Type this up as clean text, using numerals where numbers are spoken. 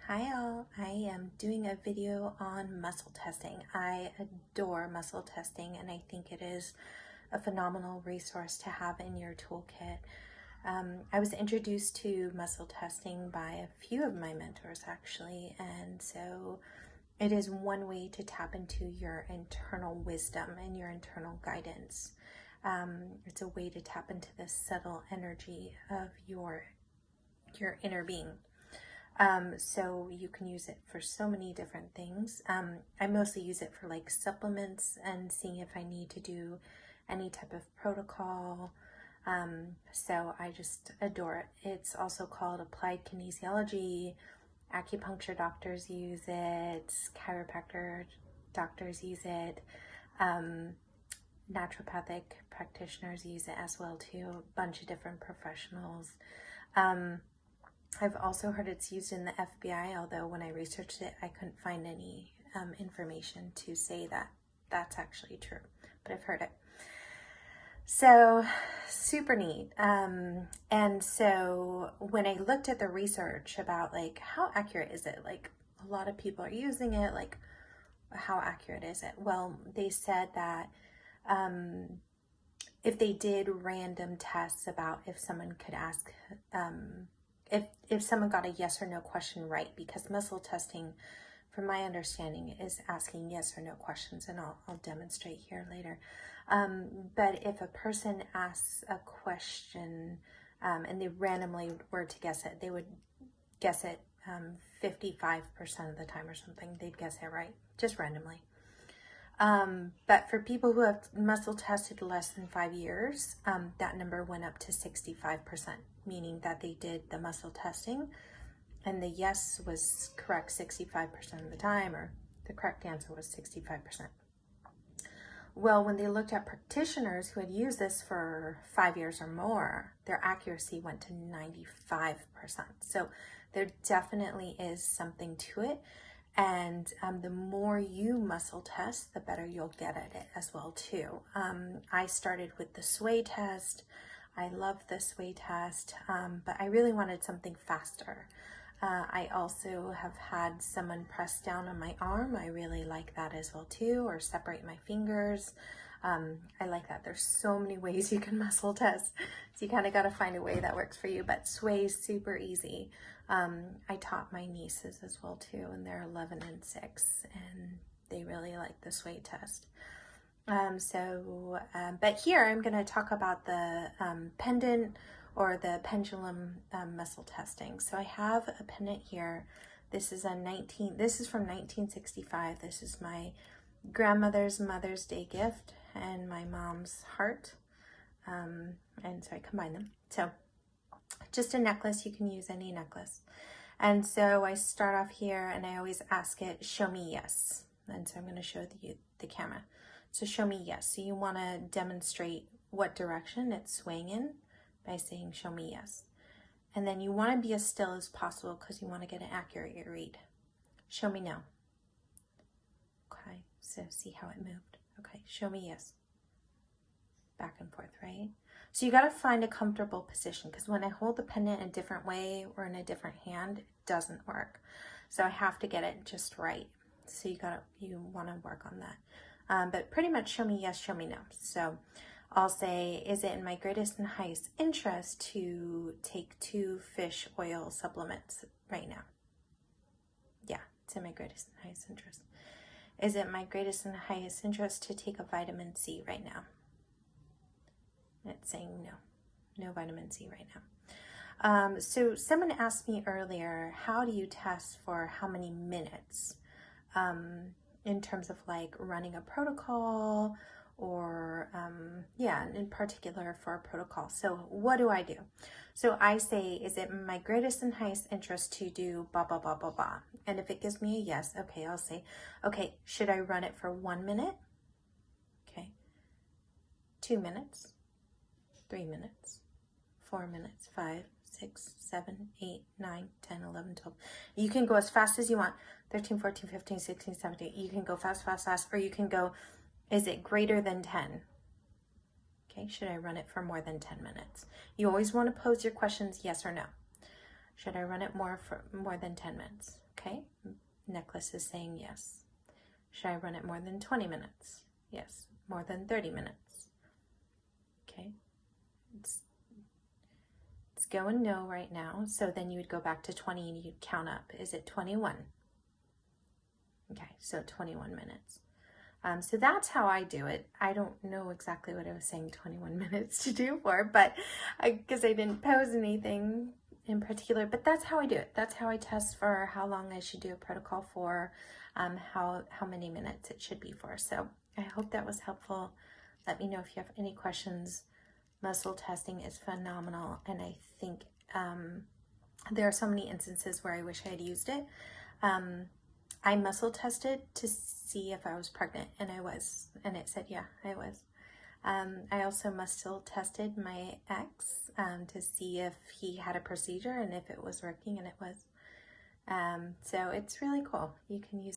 Hi all, I am doing a video on muscle testing. I adore muscle testing and I think it is a phenomenal resource to have in your toolkit. I was introduced to muscle testing by a few of my mentors actually, and so it is one way to tap into your internal wisdom and your internal guidance. It's a way to tap into the subtle energy of your inner being. So you can use it for so many different things. I mostly use it for like supplements and seeing if I need to do any type of protocol. So I just adore it. It's also called applied kinesiology. Acupuncture doctors use it. Chiropractor doctors use it. Naturopathic practitioners use it as well too. A bunch of different professionals. I've also heard it's used in the FBI, although when I researched it, I couldn't find any information to say that that's actually true, but I've heard it. So super neat. And so when I looked at the research about like how accurate is it, like a lot of people are using it, like how accurate is it? Well, they said that if they did random tests about if someone could ask if someone got a yes or no question right, because muscle testing, from my understanding, is asking yes or no questions, and I'll demonstrate here later. But if a person asks a question and they randomly were to guess it, they would guess it 55% of the time or something. They'd guess it right, just randomly. But for people who have muscle tested less than 5 years, that number went up to 65%, meaning that they did the muscle testing and the yes was correct 65% of the time, or the correct answer was 65%. Well, when they looked at practitioners who had used this for 5 years or more, their accuracy went to 95%. So there definitely is something to it. And the more you muscle test, the better you'll get at it as well too. I started with the sway test. I love the sway test, but I really wanted something faster. I also have had someone press down on my arm. I really like that as well too, or separate my fingers. I like that. There's so many ways you can muscle test, so you kind of got to find a way that works for you, but sway is super easy. I taught my nieces as well too, and they're 11 and 6, and they really like the sway test. But here I'm going to talk about the pendant or the pendulum muscle testing. So I have a pendant here. This is from 1965. This is my grandmother's Mother's Day gift and my mom's heart. And so I combine them. So just a necklace, you can use any necklace. And so I start off here and I always ask it, show me yes. And so I'm going to show the camera. So show me yes. So you want to demonstrate what direction it's swaying in by saying show me yes. And then you want to be as still as possible because you want to get an accurate read. Show me no. Okay, so see how it moved. Okay, show me yes. Back and forth, right? So you got to find a comfortable position, because when I hold the pendant a different way or in a different hand, it doesn't work. So I have to get it just right. So you want to work on that. But pretty much show me yes, show me no. So I'll say, is it in my greatest and highest interest to take 2 fish oil supplements right now? Yeah, it's in my greatest and highest interest. Is it my greatest and highest interest to take a vitamin C right now? It's saying no vitamin C right now. So someone asked me earlier, how do you test for how many minutes in terms of like running a protocol or in particular for a protocol. So what do I do? So I say, is it my greatest and highest interest to do blah, blah, blah, blah, blah. And if it gives me a yes, okay, I'll say, okay, should I run it for 1 minute? Okay, 2 minutes. 3 minutes, 4 minutes, 5, 6, 7, 8, 9, 10, 11, 12. You can go as fast as you want. 13, 14, 15, 16, 17. You can go fast, fast, fast, or you can go, is it greater than 10? Okay, should I run it for more than 10 minutes? You always want to pose your questions yes or no. Should I run it for more than 10 minutes? Okay, necklace is saying yes. Should I run it more than 20 minutes? Yes. More than 30 minutes? Okay. It's going no right now. So then you would go back to 20 and you'd count up. Is it 21? Okay, so 21 minutes. So that's how I do it. I don't know exactly what I was saying 21 minutes to do for, but because I didn't pose anything in particular, but that's how I do it. That's how I test for how long I should do a protocol for, how many minutes it should be for. So I hope that was helpful. Let me know if you have any questions. Muscle testing is phenomenal, and I think there are so many instances where I wish I had used it. I muscle tested to see if I was pregnant, and I was, and it said, yeah, I was. I also muscle tested my ex to see if he had a procedure and if it was working, and it was. So it's really cool. You can use